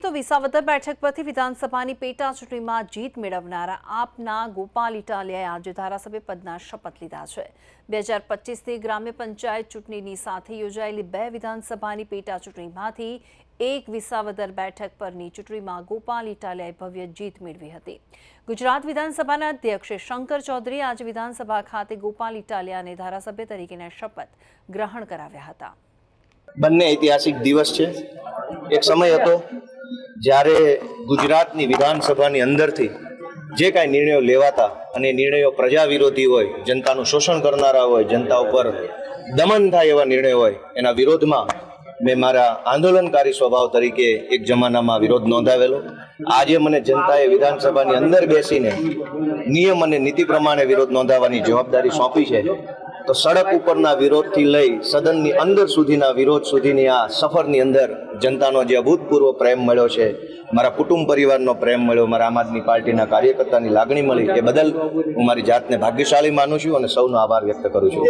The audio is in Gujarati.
તો વિસાવદર બેઠક પરથી વિધાનસભાની પેટા ચૂંટણીમાં જીત મેળવનારા આપના ગોપાલ ઇટાલિયાએ આજે ધારાસભ્ય પદના શપથ લીધા છે। 2025ની ગ્રામ્ય પંચાયત ચૂંટણીની સાથે યોજાયેલી 2 વિધાનસભાની પેટા ચૂંટણીમાંથી એક વિસાવદર બેઠક પરની ચૂંટણીમાં ગોપાલ ઇટાલિયાએ ભવ્ય જીત મેળવી હતી। ગુજરાત વિધાનસભાના અધ્યક્ષ શંકર ચૌધરીએ આજે વિધાનસભા ખાતે ગોપાલ ઇટાલિયાને ધારાસભ્ય તરીકેના શપથ ગ્રહણ કરાવ્યા હતા। બંને ઐતિહાસિક દિવસ છે। એક સમય હતો જ્યારે ગુજરાતની વિધાનસભાની અંદરથી જે કાંઈ નિર્ણયો લેવાતા અને નિર્ણયો પ્રજા વિરોધી હોય, જનતાનું શોષણ કરનારા હોય, જનતા ઉપર દમન થાય એવા નિર્ણયો હોય, એના વિરોધમાં મેં મારા આંદોલનકારી સ્વભાવ તરીકે એક જમાનામાં વિરોધ નોંધાવેલો। આજે મને જનતાએ વિધાનસભાની અંદર બેસીને નિયમ અને નીતિ પ્રમાણે વિરોધ નોંધાવવાની જવાબદારી સોંપી છે। તો સડક ઉપરના વિરોધથી લઈ સદનની અંદર સુધીના વિરોધ સુધીની આ સફરની અંદર જનતાનો જે અભૂતપૂર્વ પ્રેમ મળ્યો છે, મારા કુટુંબ પરિવારનો પ્રેમ મળ્યો, મારા આમ આદમી પાર્ટીના કાર્યકર્તાની લાગણી મળી, એ બદલ હું મારી જાતને ભાગ્યશાળી માનું છું અને સૌનો આભાર વ્યક્ત કરું છું।